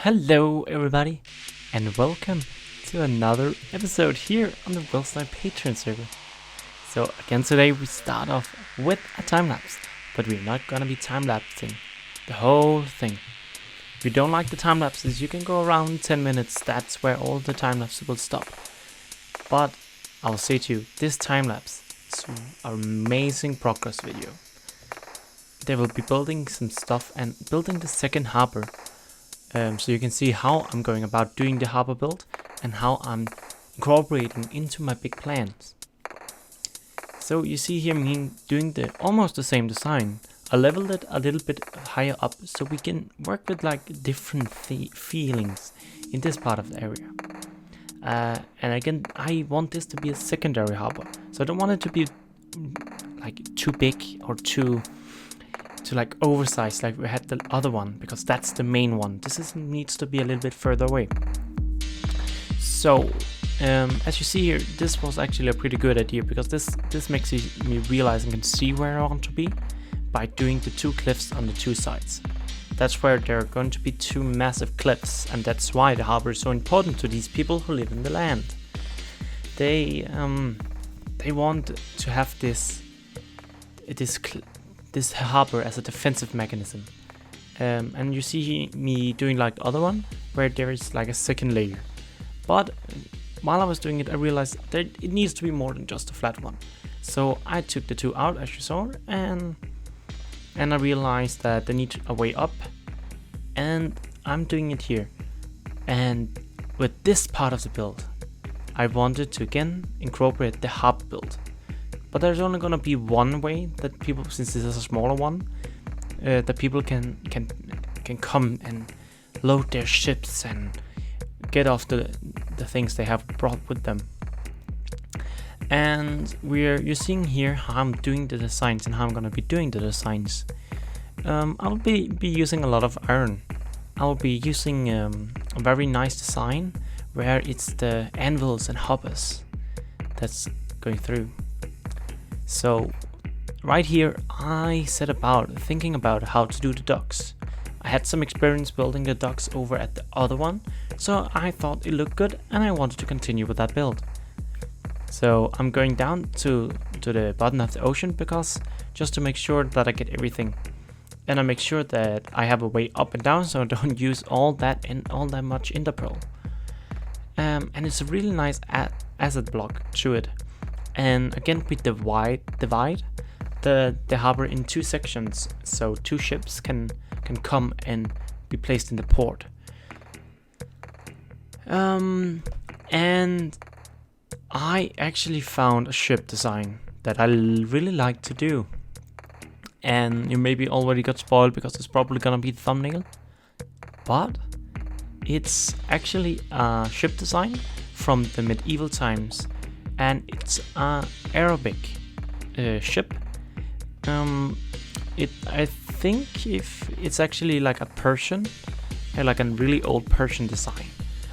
Hello everybody, and welcome to another episode here on the Welsknight Patreon server. So again today we start off with a time-lapse, but we're not gonna be time-lapsing the whole thing. If you don't like the time-lapses, you can go around 10 minutes, that's where all the time-lapses will stop. But I'll say to you, this time-lapse is an amazing progress video. They will be building some stuff and building the second harbor. So you can see how I'm going about doing the harbor build and how I'm incorporating into my big plans. So you see here me doing almost the same design. I leveled it a little bit higher up so we can work with like different feelings in this part of the area. And again, I want this to be a secondary harbor, so I don't want it to be like too big or too like oversized like we had the other one, because that's the main one. This needs to be a little bit further away. So as you see here, this was actually a pretty good idea, because this makes me realize I can see where I want to be by doing the two cliffs on the two sides. That's where there are going to be two massive cliffs, and that's why the harbor is so important to these people who live in the land. They want to have this harbor as a defensive mechanism. And you see me doing like the other one, where there is like a second layer. But while I was doing it, I realized that it needs to be more than just a flat one. So I took the two out, as you saw, and I realized that they need a way up. And I'm doing it here. And with this part of the build, I wanted to again incorporate the harbor build. But there's only gonna be one way that people, since this is a smaller one, that people can come and load their ships and get off the things they have brought with them. And you're seeing here how I'm doing the designs and how I'm gonna be doing the designs. I'll be using a lot of iron. I'll be using a very nice design where it's the anvils and hoppers that's going through. So right here I set about thinking about how to do the docks. I had some experience building the docks over at the other one, so I thought it looked good and I wanted to continue with that build. So I'm going down to the bottom of the ocean, because just to make sure that I get everything. And I make sure that I have a way up and down, so I don't use all that much interpearl. And it's a really nice asset block through it. And again, we divide the harbor in two sections, so two ships can come and be placed in the port. And I actually found a ship design that I really like to do. And you maybe already got spoiled, because it's probably gonna be the thumbnail. But it's actually a ship design from the medieval times. And it's an Arabic ship. I think if it's actually like a Persian, like a really old Persian design,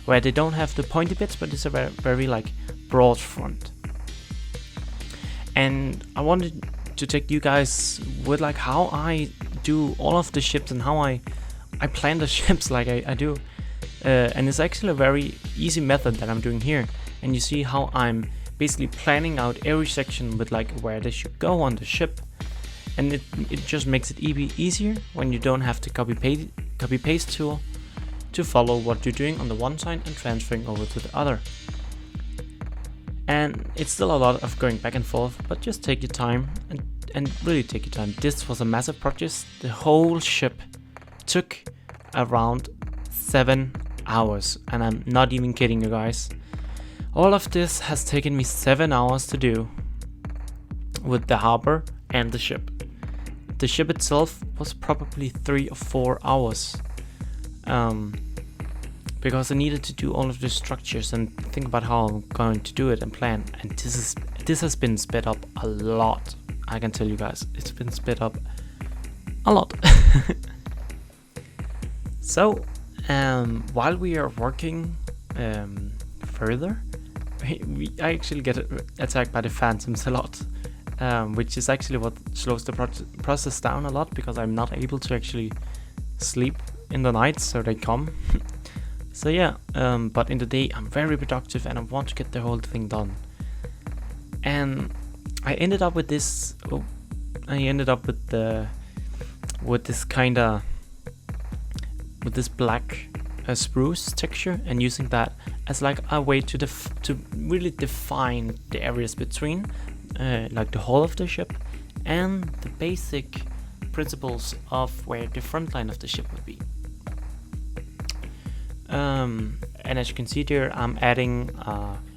where they don't have the pointy bits, but it's a very like broad front. And I wanted to take you guys with like how I do all of the ships and how I plan the ships like I do. And it's actually a very easy method that I'm doing here. And you see how I'm basically planning out every section with like where they should go on the ship, and it just makes it easier when you don't have to copy paste tool to follow what you're doing on the one side and transferring over to the other. And it's still a lot of going back and forth, but just take your time and really take your time. This was a massive project. The whole ship took around 7 hours, and I'm not even kidding you guys. All of this has taken me 7 hours to do, with the harbor and the ship. The ship itself was probably 3 or 4 hours, because I needed to do all of the structures and think about how I'm going to do it and plan. And this has been sped up a lot. I can tell you guys, it's been sped up a lot. So while we are working further, I actually get attacked by the phantoms a lot, which is actually what slows the process down a lot, because I'm not able to actually sleep in the night, so they come. So yeah, but in the day I'm very productive and I want to get the whole thing done. And I ended up with this. With this black spruce texture, and using that as like a way to really define the areas between, like the hull of the ship, and the basic principles of where the front line of the ship would be. And as you can see there, I'm adding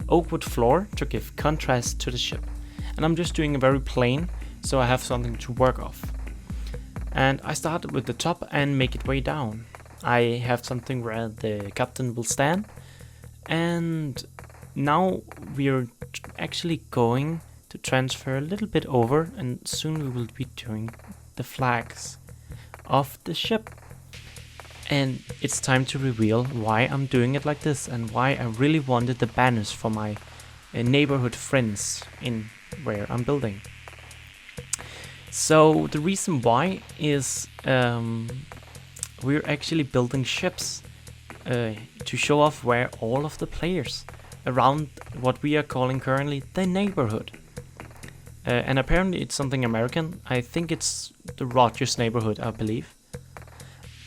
oak wood floor to give contrast to the ship, and I'm just doing a very plain, so I have something to work off. And I started with the top and make it way down. I have something where the captain will stand, and now we're actually going to transfer a little bit over, and soon we will be doing the flags of the ship. And it's time to reveal why I'm doing it like this, and why I really wanted the banners for my neighborhood friends in where I'm building. So the reason why is we're actually building ships to show off where all of the players around what we are calling currently the neighborhood. And apparently it's something American. I think it's the Rogers neighborhood, I believe.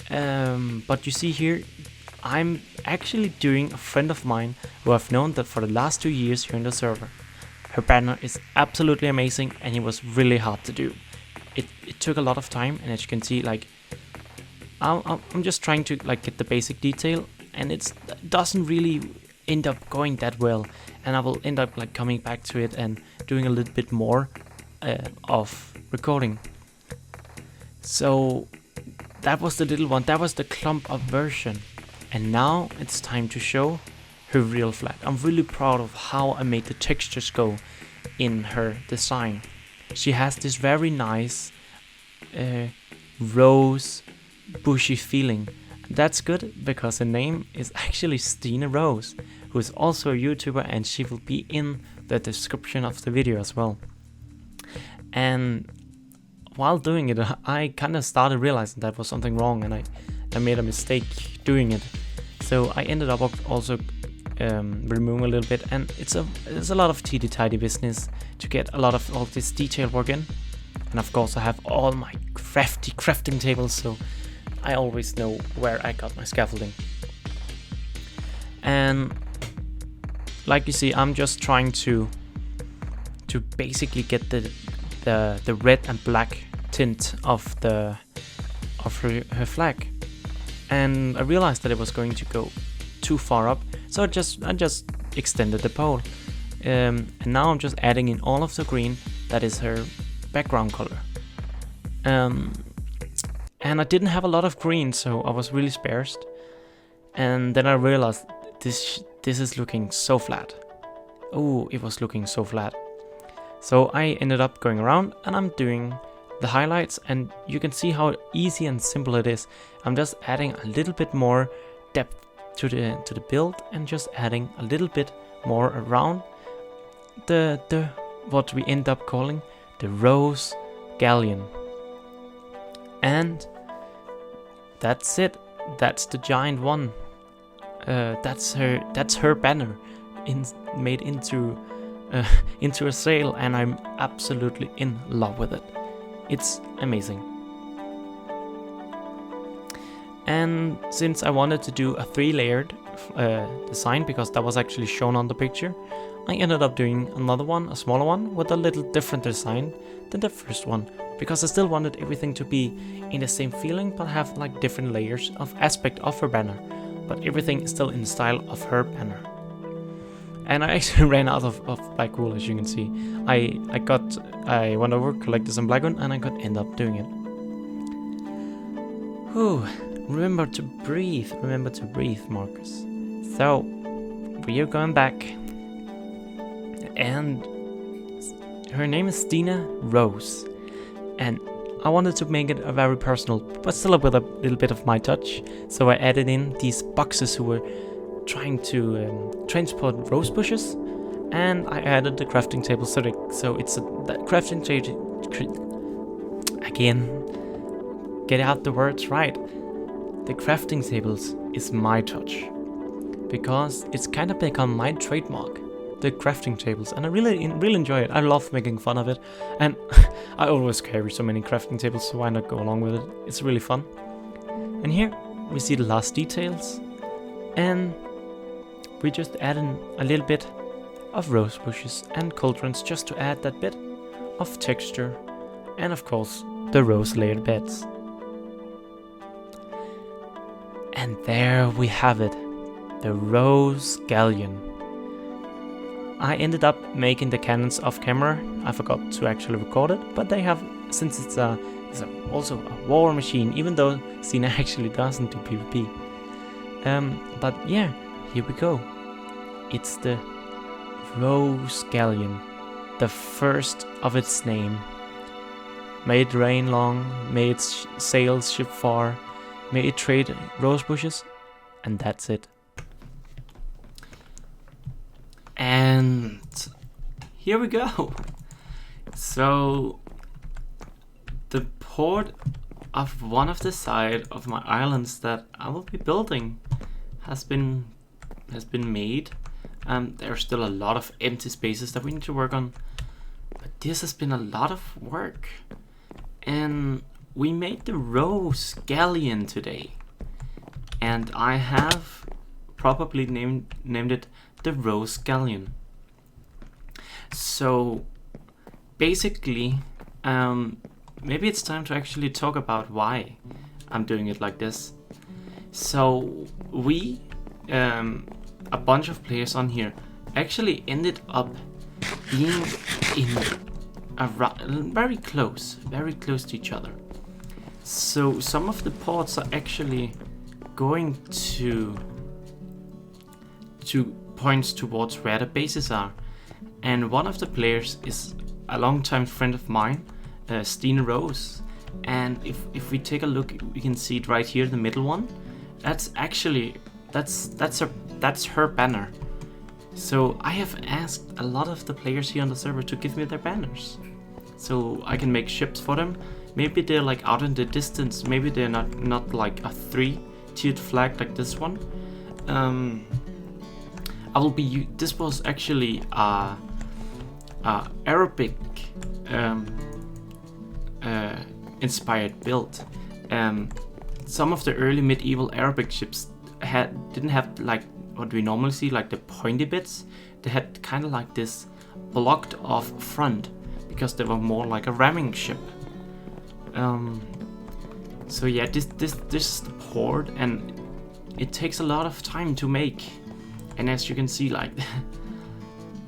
But you see here, I'm actually doing a friend of mine who I've known that for the last 2 years here in the server. Her banner is absolutely amazing, and it was really hard to do. It took a lot of time, and as you can see, like I'm just trying to like get the basic detail, and it doesn't really end up going that well, and I will end up like coming back to it and doing a little bit more of recording. So that was the little one, that was the clump up version, and now it's time to show her real flag. I'm really proud of how I made the textures go in her design. She has this very nice rose bushy feeling. That's good because her name is actually StinaRose, who is also a YouTuber, and she will be in the description of the video as well. And while doing it, I kind of started realizing that was something wrong, and I made a mistake doing it. So I ended up also removing a little bit, and it's a lot of tidy business to get a lot of all this detail work in. And of course I have all my crafting tables, so I always know where I got my scaffolding. And like you see, I'm just trying to basically get the red and black tint of her flag. And I realized that it was going to go too far up, so I just extended the pole. And now I'm just adding in all of the green that is her background color. And I didn't have a lot of green, so I was really sparse. And then I realized this is looking so flat. Oh, it was looking so flat. So I ended up going around and I'm doing the highlights, and you can see how easy and simple it is. I'm just adding a little bit more depth to the build, and just adding a little bit more around the what we end up calling the RoseGalleon. And that's it. That's the giant one. That's her banner made into a sail, and I'm absolutely in love with it. It's amazing. And since I wanted to do a 3-layered design, because that was actually shown on the picture, I ended up doing another one, a smaller one, with a little different design than the first one, because I still wanted everything to be in the same feeling, but have like different layers of aspect of her banner, but everything is still in the style of her banner. And I actually ran out of black wool, as you can see. I went over, collected some black one, and I could end up doing it. Whew. Remember to breathe, Marcus. So, we are going back, and her name is StinaRose, and I wanted to make it a very personal, but still with a little bit of my touch. So I added in these boxes who were trying to transport rose bushes, and I added the crafting table, so it's that crafting table. Again, get out the words right. the crafting tables is my touch, because it's kind of become my trademark, the crafting tables, and I really enjoy it. I love making fun of it, and I always carry so many crafting tables, so why not go along with it? It's really fun. And here we see the last details, and we just add in a little bit of rose bushes and cauldrons just to add that bit of texture, and of course the rose layered beds. And there we have it, the RoseGalleon. I ended up making the cannons off camera. I forgot to actually record it, but they have, since it's also a war machine, even though Stina actually doesn't do PvP. But yeah, here we go. It's the RoseGalleon, the first of its name. May it rain long, may its sails ship far, may it trade rose bushes, and that's it. And here we go. So the port of one of the side of my islands that I will be building has been made. There's still a lot of empty spaces that we need to work on, but this has been a lot of work, and we made the RoseGalleon today, and I have probably named it the RoseGalleon. So basically, maybe it's time to actually talk about why I'm doing it like this. So we, a bunch of players on here, actually ended up being very close to each other. So some of the ports are actually going to points towards where the bases are, and one of the players is a longtime friend of mine, StinaRose. And if we take a look, we can see it right here, the middle one. That's her banner. So I have asked a lot of the players here on the server to give me their banners, so I can make ships for them. Maybe they're like out in the distance. Maybe they're not like a 3-tiered flag like this one. This was actually a Arabic inspired build. Some of the early medieval Arabic ships didn't have like what we normally see, like the pointy bits. They had kind of like this blocked off front because they were more like a ramming ship. So yeah, this is the port, and it takes a lot of time to make. And as you can see, like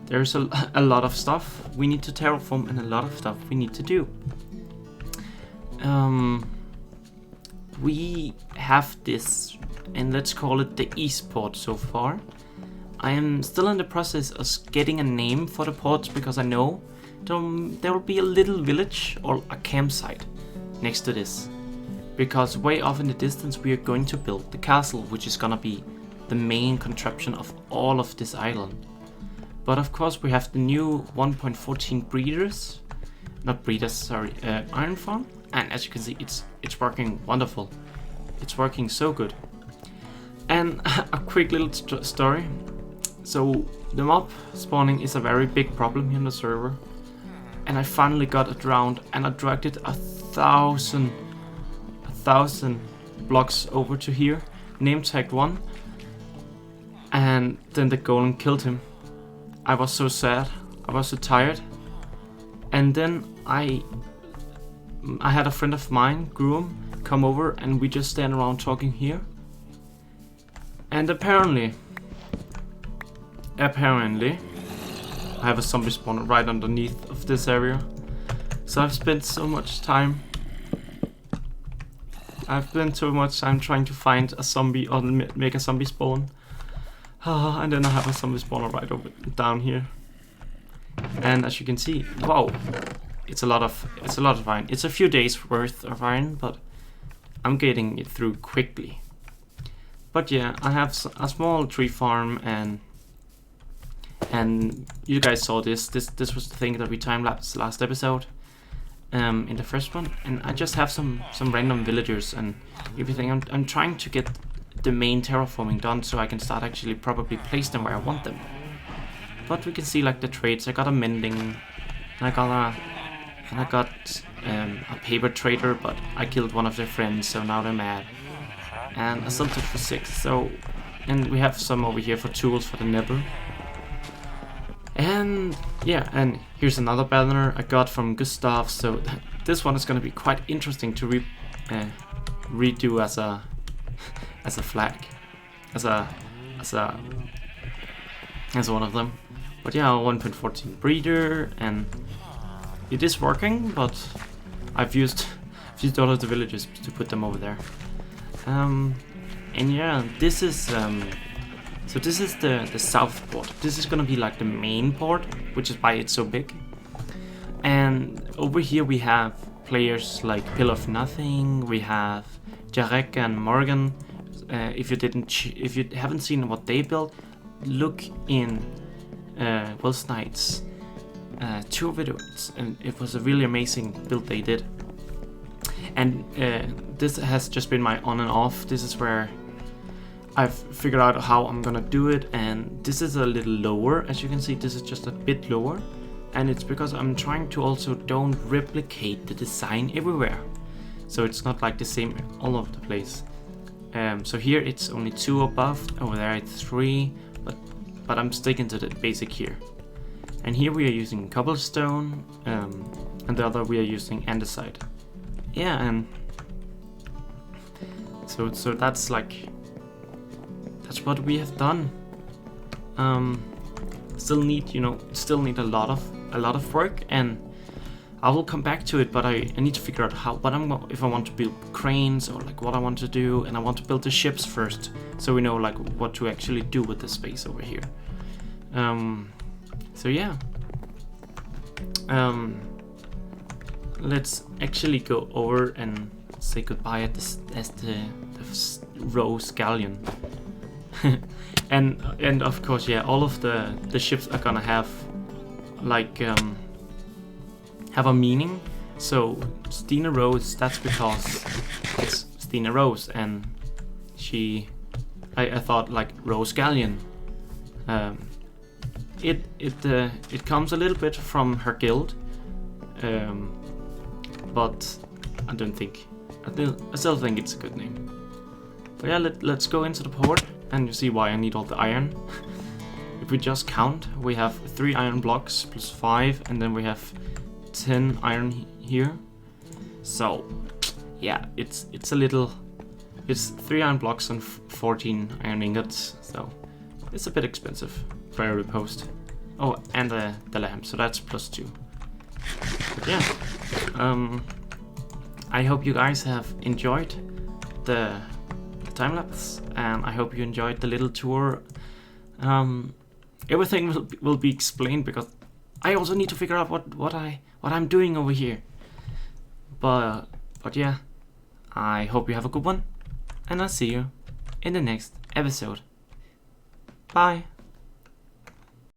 there's a lot of stuff we need to terraform and a lot of stuff we need to do. We have this, and let's call it the East Port so far. I am still in the process of getting a name for the ports, because I know there will be a little village or a campsite next to this, because way off in the distance we are going to build the castle, which is gonna be the main contraption of all of this island. But of course we have the new 1.14 iron farm, and as you can see, it's working wonderful. It's working so good. And a quick little story. So the mob spawning is a very big problem here on the server, and I finally got it around, and I dragged it 1,000 blocks over to here, name tagged one, and then the golem killed him. I was so sad, I was so tired, and then I had a friend of mine, Groom, come over, and we just stand around talking here. And apparently, I have a zombie spawner right underneath of this area. So I've spent so much time trying to find a zombie or make a zombie spawn. And then I have a zombie spawner right over down here. And as you can see, wow, it's a lot of iron. It's a few days worth of iron, but I'm getting it through quickly. But yeah, I have a small tree farm, and you guys saw this. This was the thing that we time lapsed last episode. in the first one, and I just have some random villagers and everything. I'm trying to get the main terraforming done so I can start actually probably place them where I want them. But we can see like the traits. I got a mending, and I got a paper trader, but I killed one of their friends, so now they're mad. And a Celtic for 6. So, and we have some over here for tools for the nether. And yeah, and here's another banner I got from Gustav. So this one is going to be quite interesting to redo as a flag, as one of them. But yeah, 1.14 breeder, and it is working, but I've used all of the villages to put them over there. And yeah, this is so this is the south port. This is gonna be like the main port, which is why it's so big. And over here we have players like Pill of Nothing. We have Jarek and Morgan. If you haven't seen what they built, look in Welsknight's tour videos, and it was a really amazing build they did. And this has just been my on and off. This is where I've figured out how I'm gonna do it, and this is a little lower. As you can see, this is just a bit lower, and it's because I'm trying to also don't replicate the design everywhere, so it's not like the same all over the place. So here it's only 2 above, over there it's 3, but I'm sticking to the basic here. And here we are using cobblestone, and the other we are using andesite. Yeah, and so that's what we have done. Still need a lot of work, and I will come back to it. But I need to figure out if I want to build cranes or like what I want to do, and I want to build the ships first, so we know like what to actually do with the space over here. So yeah. Let's actually go over and say goodbye at the RoseGalleon. and of course, yeah, all of the ships are gonna have like have a meaning. So StinaRose, that's because it's StinaRose, and I thought like RoseGalleon. It comes a little bit from her guild, but I still think it's a good name. But yeah, let's go into the port, and you see why I need all the iron. If we just count, we have 3 iron blocks plus 5, and then we have 10 iron here. So yeah, it's 3 iron blocks and 14 iron ingots, so it's a bit expensive for every post. Oh, and the lamp, so that's plus 2. But yeah, I hope you guys have enjoyed the time lapse, and I hope you enjoyed the little tour. Everything will be explained because I also need to figure out what I'm doing over here. But yeah, I hope you have a good one, and I'll see you in the next episode. Bye.